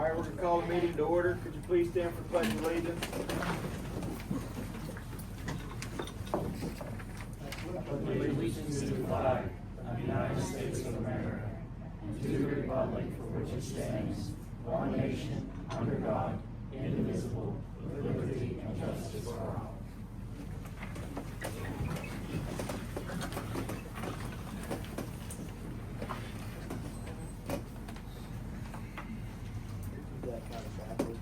All right, we're gonna call the meeting to order. Could you please stand for pledge of allegiance? Allegiance to the flag of the United States of America and to the republic for which it stands, one nation, under God, indivisible, with liberty and justice for all. That kind of backwards.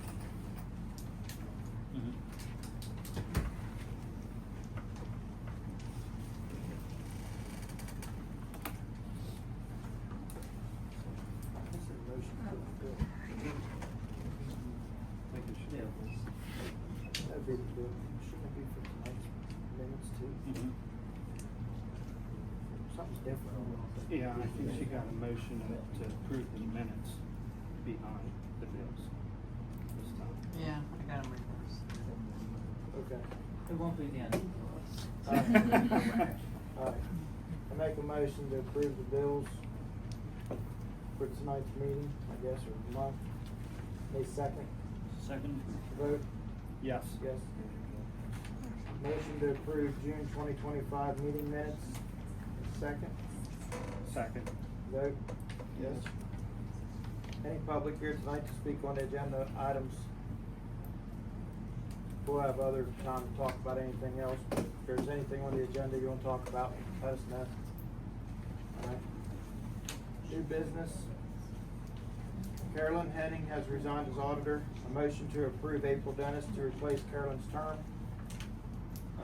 Something's different. Yeah, I think she got a motion to approve the minutes behind the bills this time. Yeah, I got them reversed. Okay. It won't be the end. Alright. I make a motion to approve the bills for tonight's meeting, I guess, or month. May second. Second? Vote, Yes. yes. Motion to approve June 2025 meeting minutes. Second. Second. Vote, yes. Any public here tonight to speak on the agenda items? We'll have other time to talk about anything else, but if there's anything on the agenda you want to talk about, let us know. Alright. New business. Carolyn Henning has resigned as auditor. A motion to approve April Dennis to replace Carolyn's term.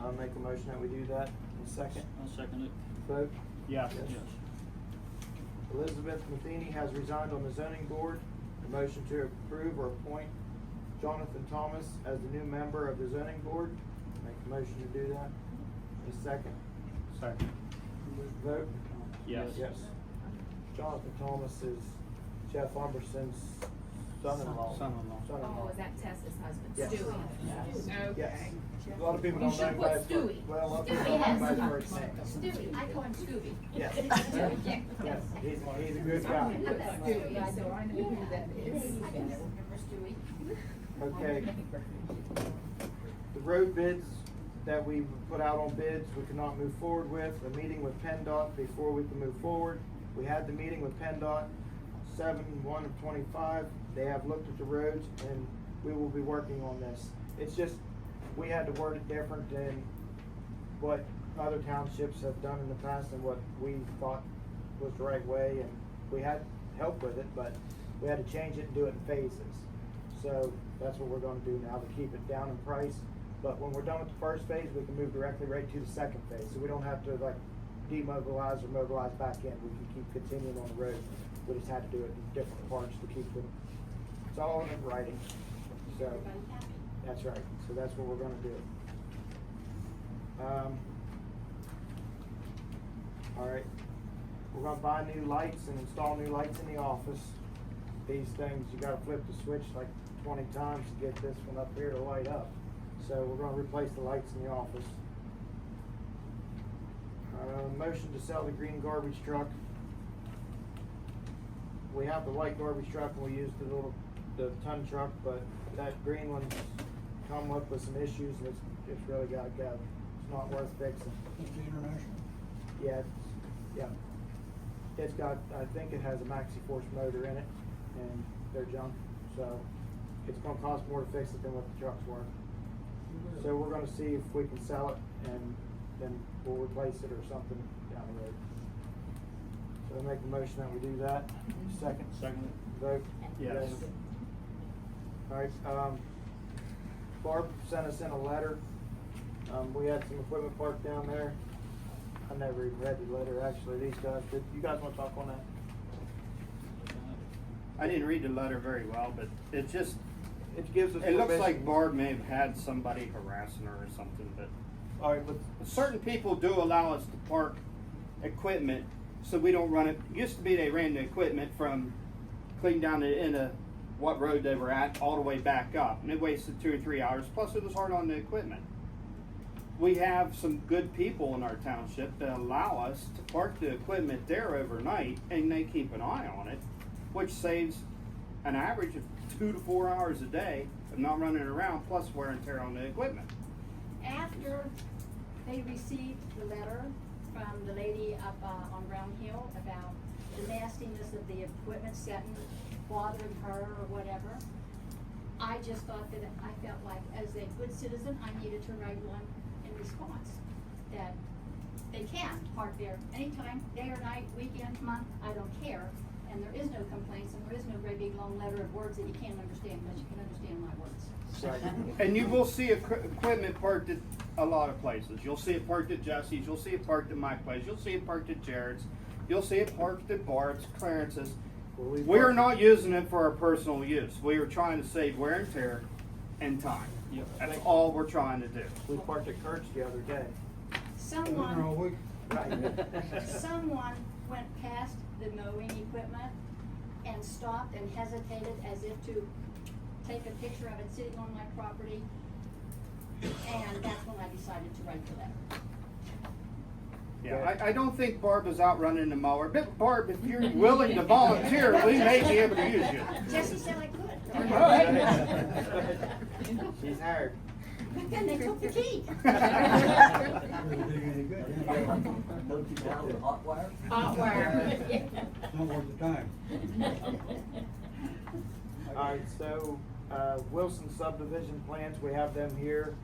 I'll make a motion that we do that in a second. I'll second it. Vote. Yes. Yes. Elizabeth Matheny has resigned on the zoning board. A motion to approve or appoint Jonathan Thomas as the new member of the zoning board. Make a motion to do that. In a second. Second. Vote. Yes. Yes. Jonathan Thomas is Jeff Umberson's son-in-law. Son-in-law. Oh, is that Tessa's husband, Yes. Stewie? Yes. Okay. A lot of people You don't know should him put by his first, Stewie. well, a lot of people Stewie don't know him by has- his first name. Stewie, I call him Scooby. Yes. Yeah. Yes, he's a good guy. Stewie, I know, I know who that is. I can never remember Stewie. Okay. The road bids that we put out on bids, we could not move forward with. A meeting with PennDOT before we can move forward. We had the meeting with PennDOT 7/1/25. They have looked at the roads and we will be working on this. It's just, we had to word it different than what other townships have done in the past and what we thought was the right way, and we had help with it, but we had to change it and do it in phases. So that's what we're gonna do now, to keep it down in price. But when we're done with the first phase, we can move directly right to the second phase, so we don't have to like demobilize or mobilize back in. We can keep continuing on the road. We just had to do it in different parts to keep them, it's all in writing. So, that's right, so that's what we're gonna do. Alright, we're gonna buy new lights and install new lights in the office. These things, you gotta flip the switch like 20 times to get this one up here to light up. So we're gonna replace the lights in the office. Motion to sell the green garbage truck. We have the white garbage truck and we use the ton truck, but that green one's come up with some issues and it's really gotta go. It's not worth fixing. It's international. Yeah, it's got, I think it has a maxi force motor in it, and they're junk, so it's gonna cost more to fix it than what the truck's worth. So we're gonna see if we can sell it, and then we'll replace it or something down the road. So I make a motion that we do that. Second? Second. Vote? Yes. Alright, Barb sent us in a letter. We had some equipment parked down there. I never even read the letter, actually, these guys did. You guys wanna talk on that? I didn't read the letter very well, but it just, It gives us. it looks permission- like Barb may have had somebody harassing her or something, but Alright, certain people do allow us to park equipment so we don't run it. Used to be they ran the equipment from clean down the end of what road they were at all the way back up, and it wasted 2 or 3 hours, plus it was hard on the equipment. We have some good people in our township that allow us to park the equipment there overnight, and they keep an eye on it, which saves an average of 2 to 4 hours a day of not running around, plus wear and tear on the equipment. After they received the letter from the lady up on Round Hill about the nastiness of the equipment setting, bothering her or whatever, I just thought that I felt like as a good citizen, I needed to write one in response. That they can park there anytime, day or night, weekend, month, I don't care. And there is no complaints and there is no very big long letter of words that you can't understand unless you can understand my words. And you will see equipment parked at a lot of places. You'll see it parked at Jesse's, you'll see it parked at my place, you'll see it parked at Jared's, you'll see it parked at Bart's, Clarence's. We are not using it for our personal use. We are trying to save wear and tear and time. That's all we're trying to do. We parked at Kurt's the other day. Someone Right. Someone went past the mowing equipment and stopped and hesitated as if to take a picture of it sitting on my property. And that's when I decided to write the letter. Yeah, I don't think Barb is out running the mower, but Barb, if you're willing to volunteer, we may be able to use you. Jesse said I could. She's hired. But then they took the key. Don't you down with hot wire? Hot wire. Not worth the time. Alright, so, Wilson subdivision plans, we have them here.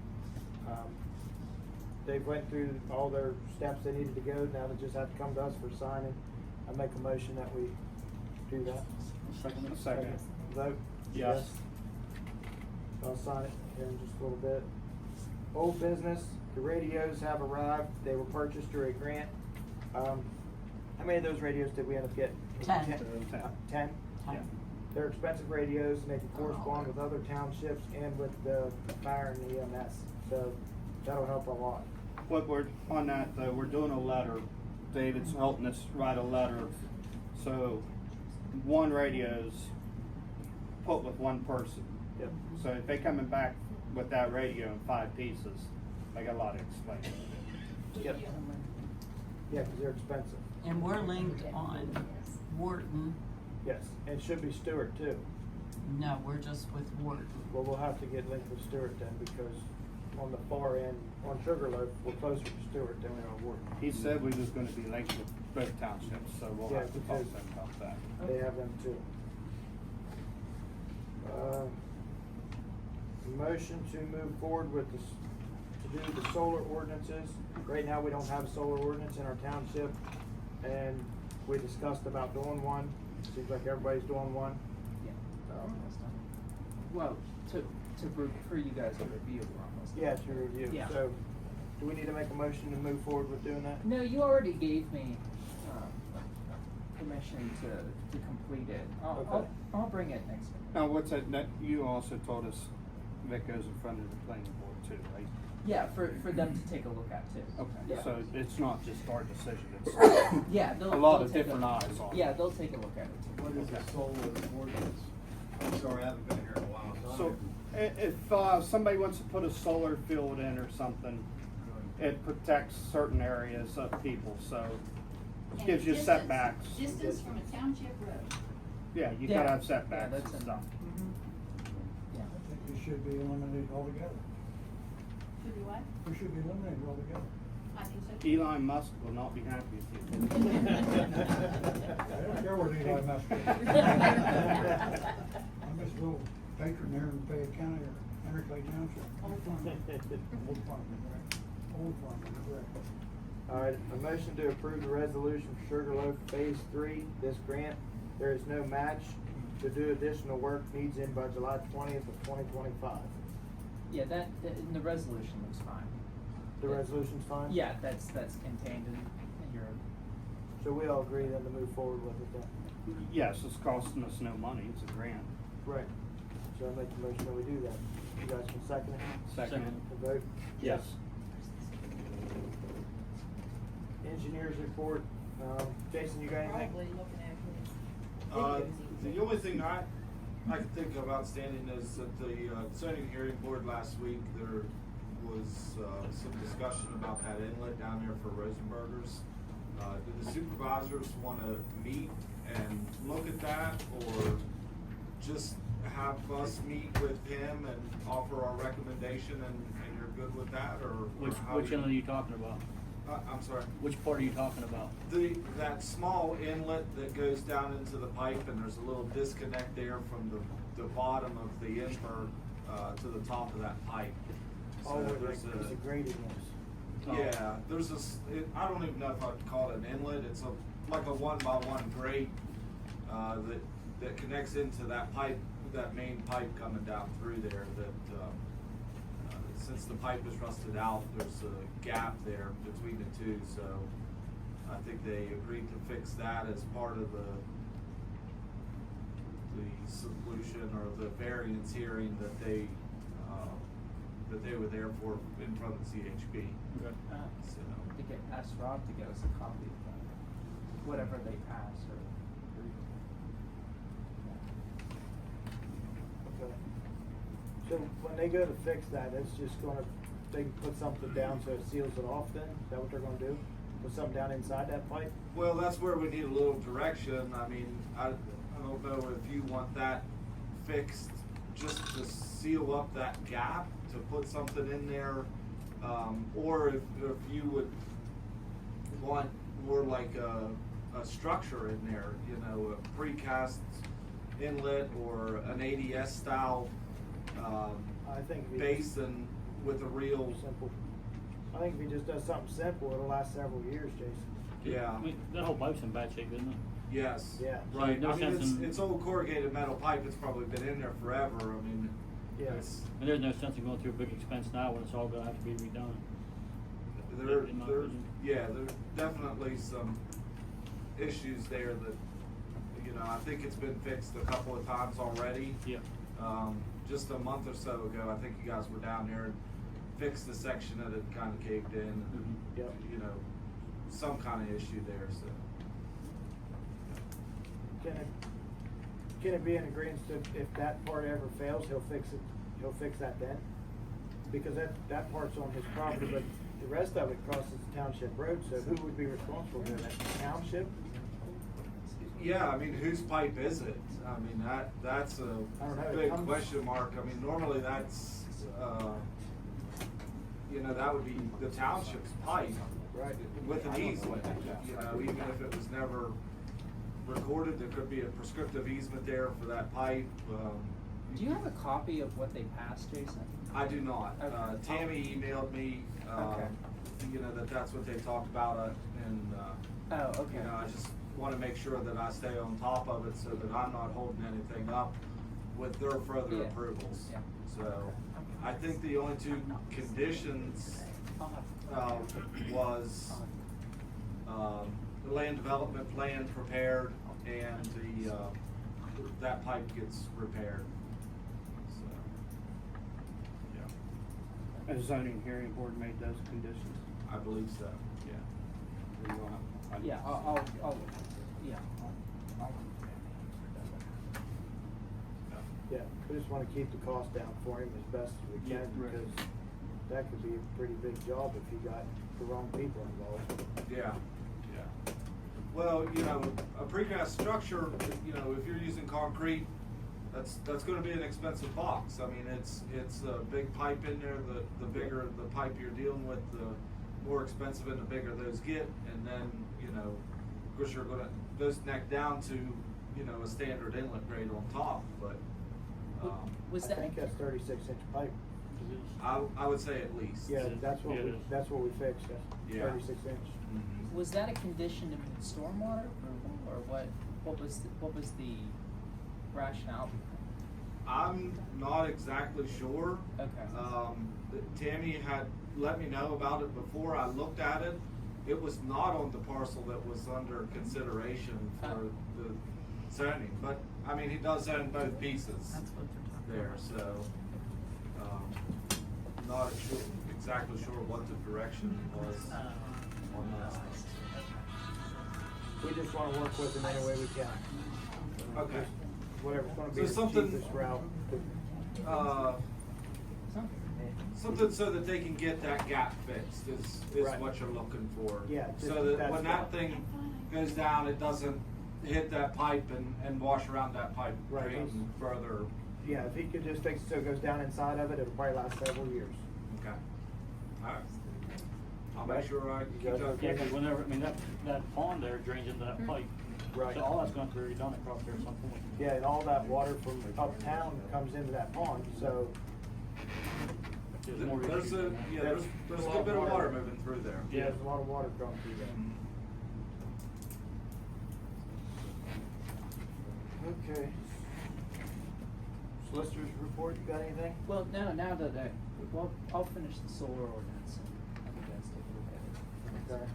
They went through all their steps they needed to go, now they just have to come to us for signing. I make a motion that we do that. Second. Vote? Yes. I'll sign it here in just a little bit. Old business, the radios have arrived, they were purchased through a grant. How many of those radios did we end up getting? 10. 10? Yeah. They're expensive radios, and they can correspond with other townships and with the fire and EMS, so that'll help a lot. What we're, on that though, we're doing a letter. David's helping us write a letter. So, one radio's put with one person. Yep. So if they coming back with that radio in 5 pieces, they got a lot to explain. Yep. Yeah, because they're expensive. And we're linked on Wharton. Yes, and it should be Stewart too. No, we're just with Wharton. Well, we'll have to get linked with Stewart then, because on the far end, on Sugarloaf, we're closer to Stewart than we are Wharton. He said we was gonna be linked with both townships, so we'll Yeah, have to talk to because them about that. They have them too. Motion to move forward with this, to do the solar ordinances. Right now, we don't have a solar ordinance in our township, and we discussed about doing one. Seems like everybody's doing one. Well, for you guys to review, we're almost. Yeah, to review. Yeah. So, do we need to make a motion to move forward with doing that? No, you already gave me, permission to complete it. Okay. I'll bring it next week. Now, what's that, you also told us that goes in front of the planning board too, right? Yeah, for them to take a look at too. Okay, Yeah. so it's not just our decision, it's Yeah, they'll. a lot they'll of take different eyes on it. Yeah, they'll take a look at it too. What is a solar ordinance? I'm sorry, I haven't been here in a while. So, if, somebody wants to put a solar field in or something, it protects certain areas of people, so And gives you distance- setbacks. Distance from a township road. Yeah, you Yeah. gotta have Yeah, setbacks that's and in- stuff. Yeah. I think it should be eliminated altogether. Should be what? It should be eliminated altogether. I think so. Elon Musk will not be happy with you. I don't care what Eli Musk is. I'm just a little patron there in Fayette County or Henry Clay Township. Old farm. Old farming, right? Old farming, correct. Alright, a motion to approve the resolution for Sugarloaf Phase 3, this grant. There is no match. To do additional work needs in by July 20th of 2025. Yeah, that, the resolution looks fine. The resolution's fine? Yeah, that's contained in your, So we all agree then to move forward with it then? Yes, it's costing us no money, it's a grant. Right. So I make the motion that we do that. You guys can second it? Second. The vote? Yes. Engineers report, Jason, you got anything? Probably looking at The only thing I can think of outstanding is at the zoning hearing board last week, there was some discussion about that inlet down there for Rosenberger's. Do the supervisors wanna meet and look at that, or just have us meet with him and offer our recommendation, and you're good with that, or? Which how inlet do are you talking about? I'm sorry. Which part are you talking about? That small inlet that goes down into the pipe, and there's a little disconnect there from the bottom of the invert, to the top of that pipe. So Oh, there's it's a grading Oh. yeah, there's this, I don't even know if I'd call it an inlet, it's like a 1x1 grate, that connects into that pipe, that main pipe coming down through there, that, since the pipe is rusted out, there's a gap there between the two, so I think they agreed to fix that as part of the solution or the variance hearing that they were there for in front of the CHP. Okay. So, To get, ask Rob to get us a copy of that, whatever they pass or. Okay. So when they go to fix that, it's just gonna, they can put something down so it seals it off then? Is that what they're gonna do? Put something down inside that pipe? well, that's where we need a little direction. I mean, I don't know if you want that fixed just to seal up that gap, to put something in there, or if you would want more like a structure in there, you know, a precast inlet or an ADS style, I think if he just- basin with a real, Simple. I think if he just does something simple, it'll last several years, Jason. yeah. I mean, that whole pipe's in bad shape, isn't it? Yes. Yeah. Right, So I no mean, sense in- it's old corrugated metal pipe, it's probably been in there forever, I mean, Yeah. it's, And there's no sense in going through a big expense now when it's all gonna have to be redone. In my opinion. there's definitely some issues there that, you know, I think it's been fixed a couple of times already. Yeah. Just a month or so ago, I think you guys were down there and fixed the section that had kinda caved in, and, Mhm. Yep. you know, some kinda issue there, so. Can it be in agreement that if that part ever fails, he'll fix that then? Because that part's on his property, but the rest of it crosses the township road, so who would be responsible for that? The township? Yeah, I mean, whose pipe is it? I mean, that's I don't know, a it big comes- question mark. I mean, normally that's, you know, that would be the township's pipe. Right. With an easement, you know, even if it was never recorded, there could be a prescriptive easement there for that pipe. Do you have a copy of what they passed, Jason? I do not. Okay. Tammy emailed me, Okay. you know, that's what they talked about, and, Oh, okay. you know, I just wanna make sure that I stay on top of it so that I'm not holding anything up with their further Yeah. approvals. Yeah. So, I think the only two conditions, was, the land development plan prepared and that pipe gets repaired. So, yeah, A zoning hearing board made those conditions. I believe so, yeah. Yeah, I'll, yeah. I'll- Yeah, we just wanna keep the cost down for him as best as we Yeah, can, right. because that could be a pretty big job if you got the wrong people involved. Yeah, yeah. Well, you know, a precast structure, you know, if you're using concrete, that's gonna be an expensive box. I mean, it's a big pipe in there, the bigger the pipe you're dealing with, the more expensive and the bigger those get. And then, you know, of course you're gonna, those neck down to, you know, a standard inlet grade on top, but, Was I that, think that's 36-inch pipe. I would say at least. Yeah, that's what Yeah, it we, is. that's what we fixed, that's Yeah. 36-inch. Mhm. was that a condition of stormwater approval, or what was the rationale? I'm not exactly sure. Okay. Tammy had let me know about it before I looked at it. It was not on the parcel that was under consideration for the zoning, but, I mean, he does own both pieces That's what they're there, so, not exactly sure what the direction was on that. We just wanna work with him any way we can. Okay. Whatever's gonna be So the something- cheapest route. Something so that they can get that gap fixed is Right. what you're looking for. Yeah, just So that that's when that what- thing goes down, it doesn't hit that pipe and wash around that pipe, Right. drain further. Yeah, if he could just fix it so it goes down inside of it, it'll probably last several years. Okay. Alright. I'll make sure I keep You guys that. okay? Yeah, cause whenever, I mean, that pond there drains into that pipe. Right. So all that's gonna have to be redone across there at some point. Yeah, and all that water from uptown comes into that pond, so, There's more There's issues a, than that. yeah, there's a good bit of water moving through there. yeah, there's a lot of water going through there. Okay. Solicitor's report, you got anything? Well, no, now that well, I'll finish the solar ordinance and have you guys take a look at it.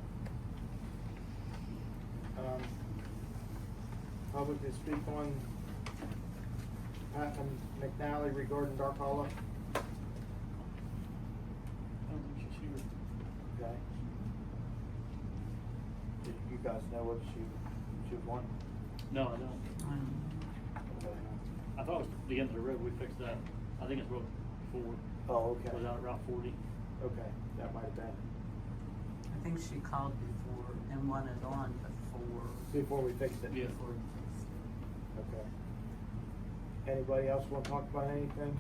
Okay. Public to speak on Pat McNally regarding Dark Hollow. I don't think she's here. Okay. Did you guys know what she would want? No, I don't. I thought it was the end of the road, we fixed that. I think it's road 4. Oh, okay. Was out at Route 40. Okay, that might have been I think she called before and wanted on before we fixed it. Yeah. before we fixed it. Okay. Anybody else want to talk about anything?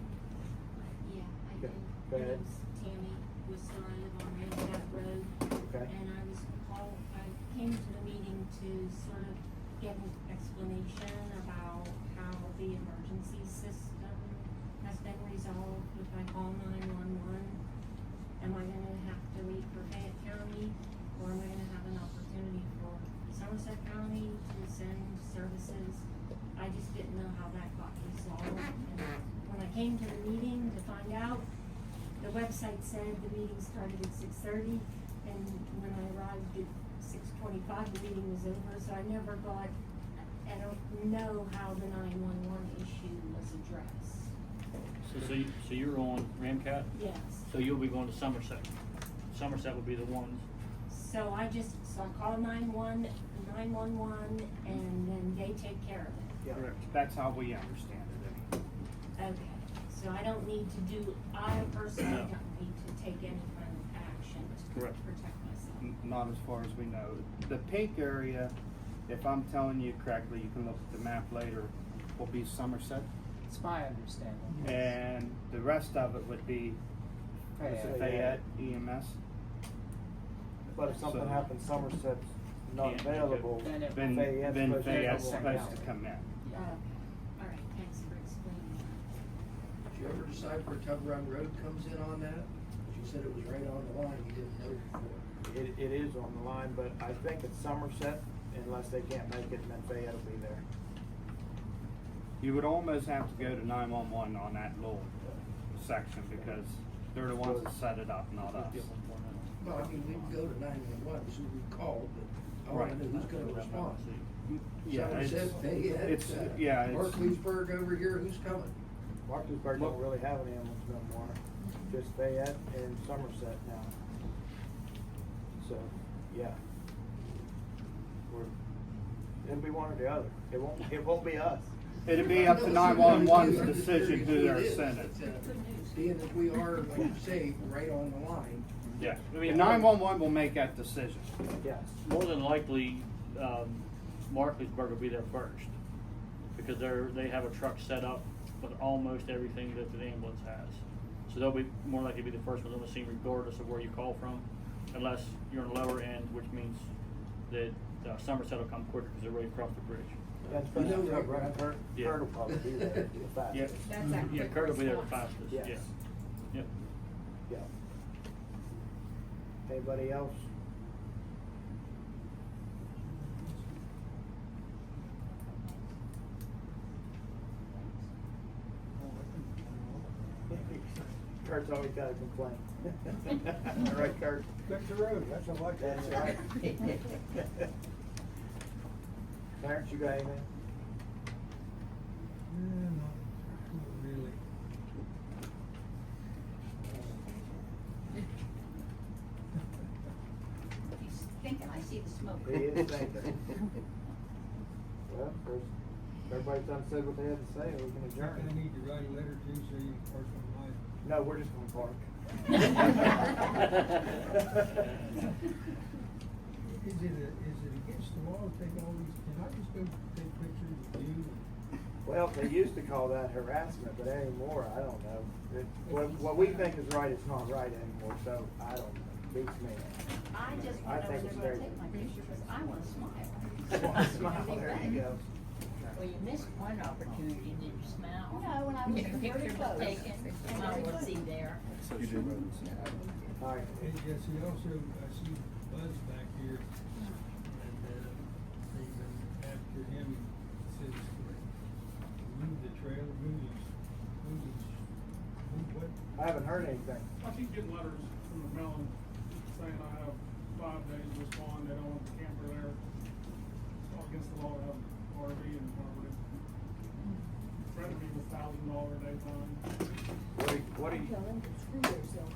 Yeah, I Okay, did. go ahead. My name's Tammy Worcester, I live on Ramsgate Road. Okay. And I came to the meeting to sort of get an explanation about how the emergency system has been resolved if I call 911. Am I gonna have to wait for Fayette County, or am I gonna have an opportunity for Somerset County to send services? I just didn't know how that got resolved, and when I came to the meeting to find out, the website said the meeting started at 6:30, and when I arrived at 6:25, the meeting was over, so I never got, I don't know how the 911 issue was addressed. So you're on Ramcat? Yes. So you'll be going to Somerset. Somerset would be the ones. So I called 911, and then they take care of it. Yeah. Correct. That's how we understand it. Okay, so I personally No. don't need to take any kind of action to Correct. protect myself. Not as far as we know. The pink area, if I'm telling you correctly, you can look at the map later, will be Somerset. It's my understanding. And the rest of it would be Fayette. Fayette EMS. But if something So- happens, Somerset's not Can't. available. Then it- Then Fayette's Fayette's supposed to supposed come to out. come in. Yeah. All right, thanks for explaining that. Did you ever decide where Tub Run Road comes in on that? You said it was right on the line, you didn't know before. It is on the line, but I think it's Somerset, unless they can't make it, and then Fayette will be there. You would almost have to go to 911 on that little section because they're the ones that set it up, not us. Well, I mean, we can go to 911, see who we called, but I wanna know who's gonna respond. Yeah, Somerset, Fayette, it's, yeah, it's, Markleysburg over here, who's coming? Martinsburg don't really have any ambulance no more, just Fayette and Somerset now. So, yeah. It'll be one or the other, it won't be us. it'd be up to 911's decision who they're sending. Being that we are, like you say, right on the line, Yeah, I mean, and 911 will make that decision. Yes. More than likely, Markleysburg will be there first. Because they have a truck set up with almost everything that the ambulance has. So they'll be more likely to be the first ones on the scene regardless of where you call from. Unless you're on the lower end, which means that Somerset will come quicker because they're right across the bridge. That's You know, Kurt, right, Kurt Yeah. will probably be there the fastest. Yeah. That's our Yeah, quick Kurt will be there the response. fastest, Yes. yeah. Yep. Yeah. Anybody else? Kurt's always got a complaint. All right, Kurt? Fix the road, that's all I can That's say. right. Clarence, you got anything? Not really. He's thinking, I see the smoke. He is thinking. Well, if everybody's done said what they had to say, we can I adjourn. need to write a letter to, so you can park on mine. No, we're just gonna park. Is it against the law to take all these, can I just go take pictures of you? Well, they used to call that harassment, but anymore, I don't know. What we think is right is not right anymore, so I don't know, beats me. I just I wanna know think when it's they're very- gonna take my picture, cause I wanna smile. Smile, there you go. Well, you missed one opportunity, did you smile? No, when I was Your very picture was close. taken, I will see there. All right. Hey, Jesse, also, I see Buzz back here, and, they've been after him, says, move the trail, what? I haven't heard anything. I keep getting letters from McMillan saying I have 5 days to respond, they don't want the camper there. It's all against the law to have RV and property. Threatening me with $1,000 a day fine. What are you,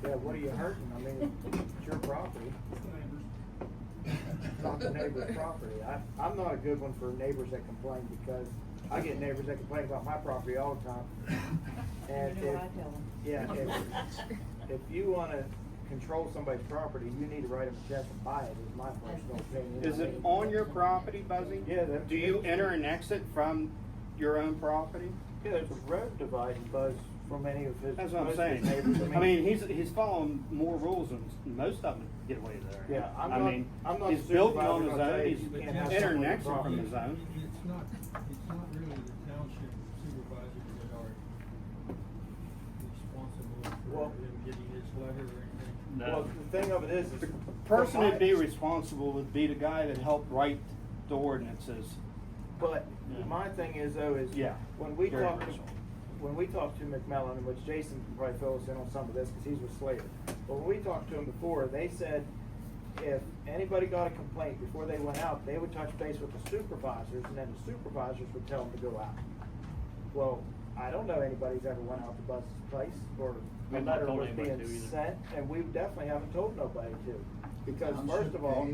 yeah, what are you hurting? I mean, it's your property. It's the neighbors. It's not the neighbor's property. I'm not a good one for neighbors that complain because I get neighbors that complain about my property all the time. And You know what I tell them. yeah, if you wanna control somebody's property, you need to write them a check and buy it, is my personal opinion. Is it on your property, Buzzy? Yeah. Do you enter and exit from your own property? Yeah, there's a road dividing Buzz from any of his. That's what I'm most of saying. his neighbors. I mean, he's following more rules than most of them get away there. Yeah, I'm not he's the building supervisor, on his I'll tell own, you, he's you can't have entering and someone in exiting from property. his own. It's not really the township supervisors that are responsible Well- for him getting his letter or anything. Well, the thing of it is. The person that'd be responsible would be the guy that helped write the ordinances. But Yeah. my thing is though, is Yeah, when we very talk much to, so. when we talk to McMillan, and which Jason can probably fill us in on some of this, cause he's with Slater. But when we talked to him before, they said if anybody got a complaint before they went out, they would touch base with the supervisors, and then the supervisors would tell them to go out. Well, I don't know anybody's ever went out to Buzz's place, or a We've not letter told was anybody being to either. sent, and we definitely haven't told nobody to. Because first of all, Township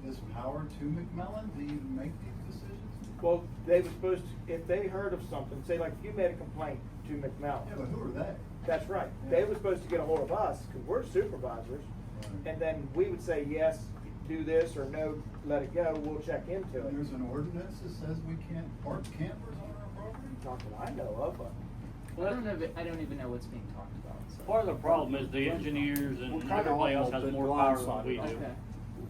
gave this power to McMillan to even make these decisions? well, they were supposed to, if they heard of something, say like if you made a complaint to McMillan. Yeah, but who are they? That's right. Yeah. They were supposed to get a hold of us, cause we're supervisors, Right. and then we would say, yes, do this, or no, let it go, we'll check into it. And there's an ordinance that says we can't park campers on our property? Not that I know of, but. I don't know, I don't even know what's being talked about, so. Part of the problem is the engineers We're and kinda everybody else almost has been more power than blindsided we on do. that. Okay.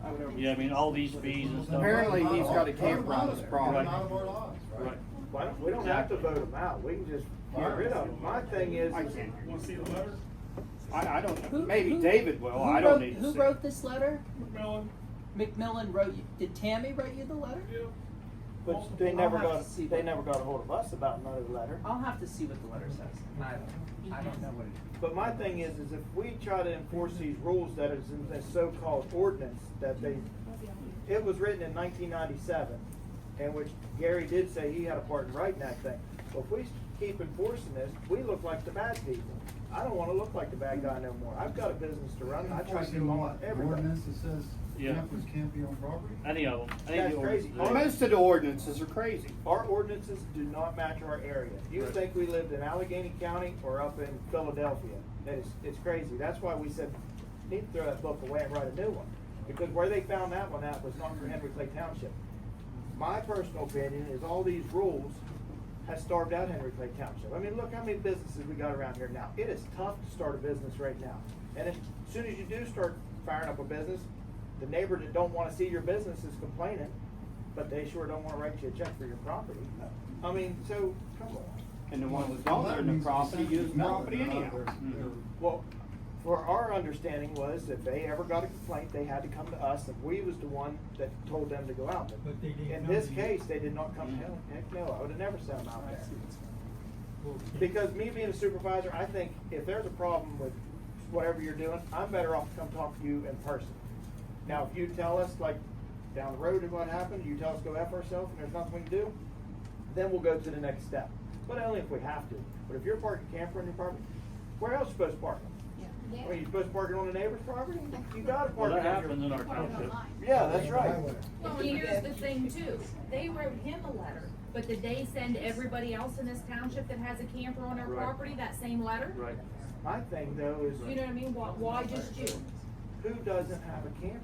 I would Yeah, I mean, all these fees and stuff. Apparently, he's got a Vote camper them on out his of there. property. Get them out of our lives, right? Right. Why don't, we don't have to vote them out, we can just get rid of them. My thing is. I can't. Want to see the letter? I don't know, Who- maybe who- David will, who I don't wrote- need to Who see. wrote this letter? McMillan? McMillan wrote you, did Tammy write you the letter? Yeah. But they I'll never have got, to see they what- never got a hold of us about another letter. I'll have to see what the letter says. I don't know what it is. But my thing is if we try to enforce these rules that is in this so-called ordinance that they, it was written in 1997, and which Gary did say he had a part in writing that thing. Well, if we keep enforcing this, we look like the bad people. I don't wanna look like the bad guy no more. I've got a business to run, and I try to Enforcing do all what? An everybody. ordinance that says Yeah. campers can't be on property? Any of them. Any That's of the crazy. ordinances. Well, most of the ordinances are crazy. Our ordinances do not match our area. You Right. think we lived in Allegheny County or up in Philadelphia? It's crazy. That's why we said, need to throw that book away and write a new one. Because where they found that one at was not for Henry Clay Township. My personal opinion is all these rules has starved out Henry Clay Township. I mean, look how many businesses we got around here now. It is tough to start a business right now. And as soon as you do start firing up a business, the neighbor that don't wanna see your business is complaining, but they sure don't wanna write you a check for your property. I mean, so, come on. And the ones that don't own the property use the property anyhow. Well, for our understanding was if they ever got a complaint, they had to come to us, and we was the one that told them to go out. But they didn't In come this to you. case, they did not come, heck no, I would've never sent them out there. Well, Because me being a supervisor, I think if there's a problem with whatever you're doing, I'm better off to come talk to you in person. Now, if you tell us, like, down the road is what happened, you tell us go F ourselves and there's nothing we can do, then we'll go to the next step. But only if we have to. But if you're parking camper on your property, where else you supposed to park them? I mean, you supposed to park it on the neighbor's property? You gotta Well, park it that on your. happens in our township. Yeah, that's right. Well, and here's the thing too, they wrote him a letter, but did they send everybody else in this township that has a camper on their Right. property that same letter? Right. My thing though is, You know what I mean, why just you? who doesn't have a camper?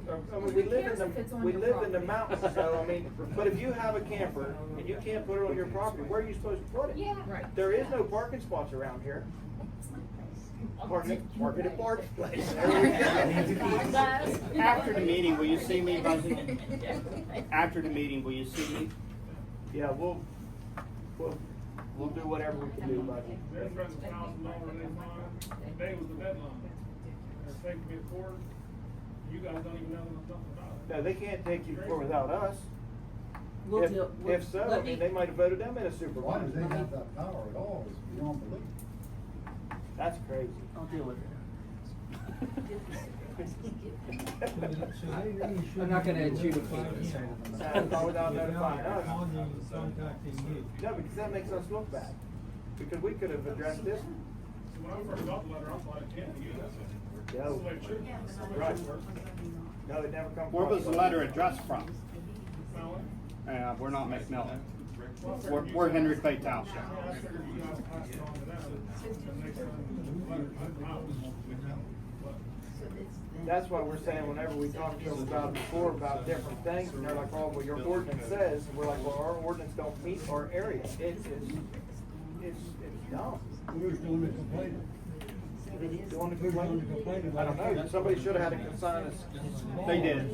I mean, Who we live cares in if it's the, on we your live in the property? mountains, so, I mean, but if you have a camper and you can't put it on your property, where are you supposed to put it? Yeah. Right. There is no parking spots around here. Park at a parking place. There we go. After the meeting, will you see me, Buzzy? After the meeting, will you see me? Yeah, we'll do whatever we can do, buddy. They're spending $1,000 in their fine, today was the deadline. They're taking me to court, you guys don't even know nothing about it. No, they can't take you for without us. We'll If, deal- if so, I let mean, me- they might have voted them in a Why supervisor. do they have that power at all is beyond belief. That's crazy. I'll deal with it. I'm not gonna adjudicate this. No, without notifying us. Contacting you. No, because that makes us look bad. Because we could have addressed this. So when I first got the letter, I thought it came to you, that's it. No. That's the way it should be. That's the way it Right. should work. No, it never comes. Where was the letter addressed from? Malin? We're not McMillan. We're Henry Clay Township. Yeah, I figured you guys passed it on to them, and next time the letter comes out. But That's why we're saying whenever we talk to them about before about different things, and they're like, oh, well, your ordinance says, and we're like, well, our ordinance don't meet our area. It's dumb. Who's doing the complaining? Doing the complaint? I don't know, somebody should have had a consign us. They did.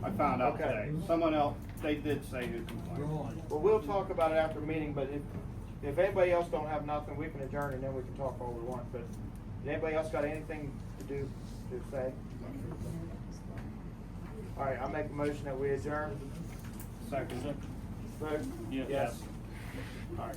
I found out Okay. today. Someone else, they did say who complained. Well, we'll talk about it after the meeting, but if anybody else don't have nothing, we can adjourn and then we can talk all we want, but anybody else got anything to say? All right, I'll make a motion that we adjourn. Second. Vote? Yes. All right.